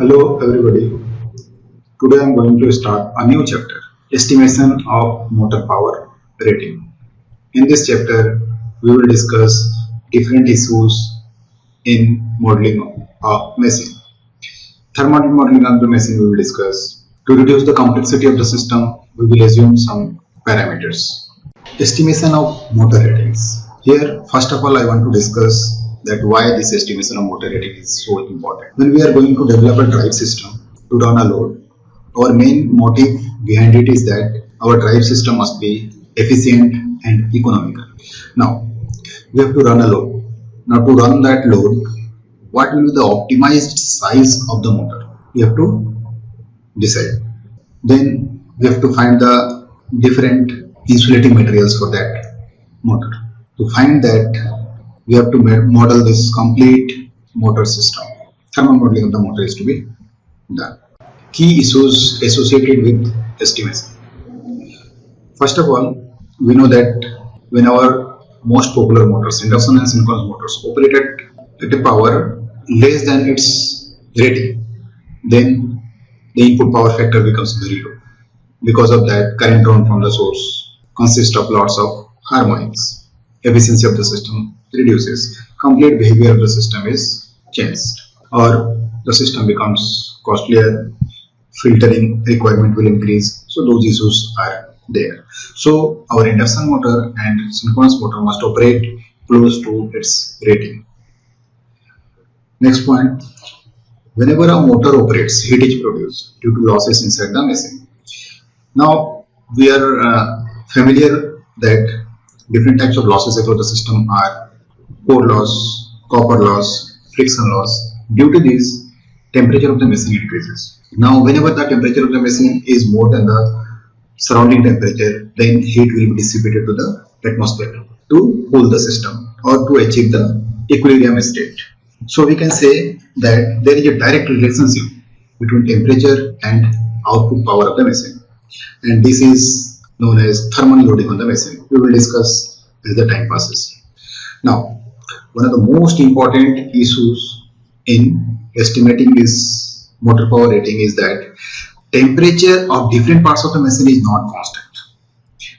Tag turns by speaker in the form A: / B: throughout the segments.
A: Hello everybody. Today I am going to start a new chapter, estimation of motor power rating. In this chapter, we will discuss different issues in modeling of machine. Thermal modeling of the machine we will discuss. To reduce the complexity of the system, we will assume some parameters. Estimation of motor ratings. Here, first of all, I want to discuss that why this estimation of motor rating is so important. When we are going to develop a drive system to run a load, our main motive behind it is that our drive system must be efficient and economical. Now, we have to run a load. Now, to run that load, what will be the optimized size of the motor? We have to decide. Then we have to find the different insulating materials for that motor. To find that, we have to model this complete motor system. Thermal modeling of the motor is to be done. Key issues associated with estimation. First of all, we know that when our most popular motors, induction and synchronous motors, operate at a power less than its rating, then the input power factor becomes very low. Because of that, current drawn from the source consists of lots of harmonics. Efficiency of the system reduces. Complete behavior of the system is changed, or the system becomes costlier. Filtering requirement will increase. So those issues are there. So our induction motor and synchronous motor must operate close to its rating. Next point. Whenever a motor operates, heat is produced due to losses inside the machine. Now we are familiar that different types of losses across the system are core loss, copper loss, friction loss. Due to this, temperature of the machine increases. Now whenever the temperature of the machine is more than the surrounding temperature, then heat will be dissipated to the atmosphere to cool the system or to achieve the equilibrium state. So we can say that there is a direct relationship between temperature and output power of the machine, and this is known as thermal loading on the machine. We will discuss as the time passes. Now, one of the most important issues in estimating this motor power rating is that temperature of different parts of the machine is not constant.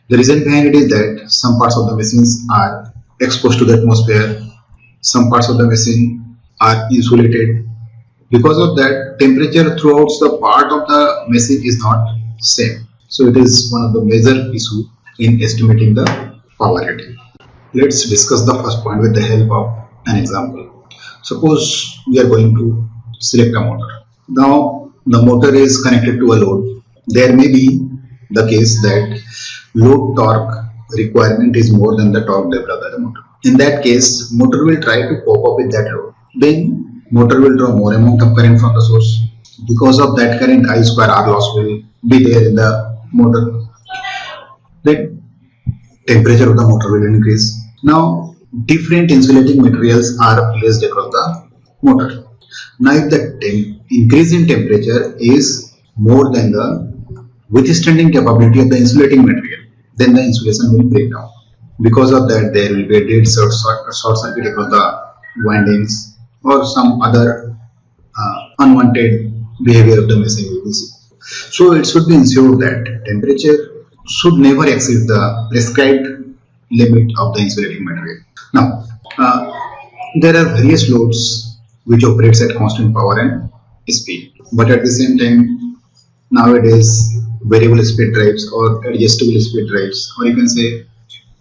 A: The reason behind it is that some parts of the machines are exposed to the atmosphere, some parts of the machine are insulated. Because of that, temperature throughout the part of the machine is not same. So it is one of the major issues in estimating the power rating. Let's discuss the first point with the help of an example. Suppose we are going to select a motor. Now the motor is connected to a load. There may be the case that load torque requirement is more than the torque developed by the motor. In that case, motor will try to cope up with that load. Then motor will draw more amount of current from the source. Because of that current, I square R loss will be there in the motor. Then temperature of the motor will increase. Now different insulating materials are placed across the motor. Now if the increase in temperature is more than the withstanding capability of the insulating material, then the insulation will break down. Because of that, there will be a dead short circuit across the windings or some other unwanted behavior of the machine we will see. So it should be ensured that temperature should never exceed the prescribed limit of the insulating material. Now there are various loads which operates at constant power and speed, but at the same time nowadays variable speed drives or adjustable speed drives, or you can say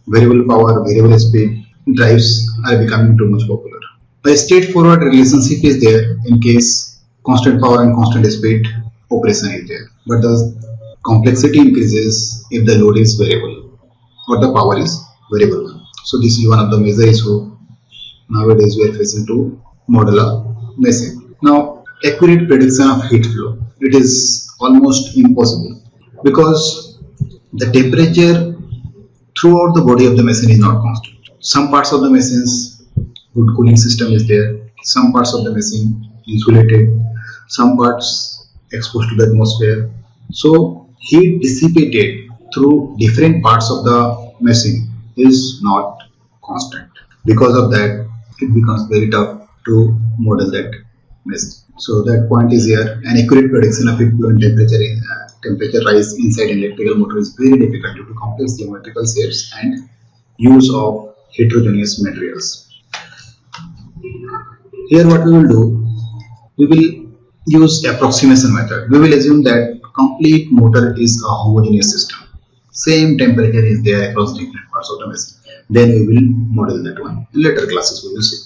A: variable power, variable speed drives are becoming too much popular. A straightforward relationship is there in case constant power and constant speed operation is there, but the complexity increases if the load is variable or the power is variable. So this is one of the major issues nowadays we are facing to model a machine. Now, accurate prediction of heat flow, it is almost impossible because the temperature throughout the body of the machine is not constant. Some parts of the machines good cooling system is there, some parts of the machine insulated, some parts exposed to the atmosphere. So heat dissipated through different parts of the machine is not constant. Because of that, it becomes very tough to model that machine. So that point is here. An accurate prediction of equivalent temperature rise inside an electrical motor is very difficult due to complex geometrical shapes and use of heterogeneous materials. Here what we will do, we will use approximation method. We will assume that complete motor is a homogeneous system. Same temperature is there across different parts of the machine. Then we will model that one. In later classes we will see.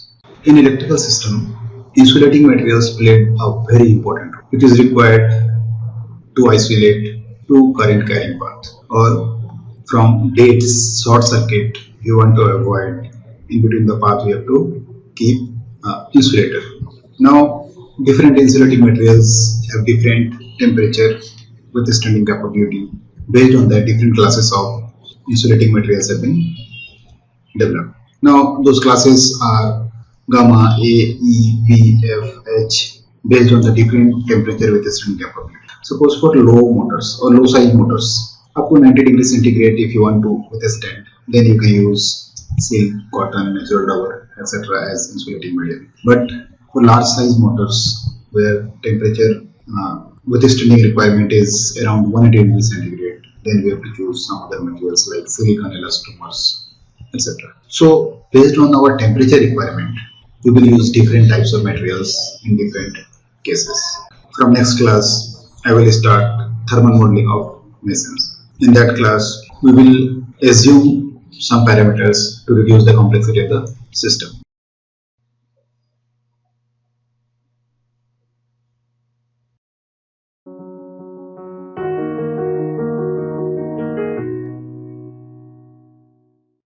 A: In electrical system, insulating materials played a very important role. It is required to isolate two current carrying paths, or from dead short circuit you want to avoid. In between the path we have to keep insulator. Now different insulating materials have different temperature withstanding capability. Based on that, different classes of insulating materials have been developed. Now those classes are gamma, A, E, B, F, H, based on the different temperature withstanding capability. Suppose for low motors or low size motors up to 90 degrees centigrade, if you want to withstand, then you can use silk, cotton, natural rubber, etc. as insulating medium. But for large size motors where temperature withstanding requirement is around 180 degrees centigrade, then we have to choose some other materials like silicon elastomers, etc. So based on our temperature requirement, we will use different types of materials in different cases. From next class, I will start thermal modeling of machines. In that class, we will assume some parameters to reduce the complexity of the system.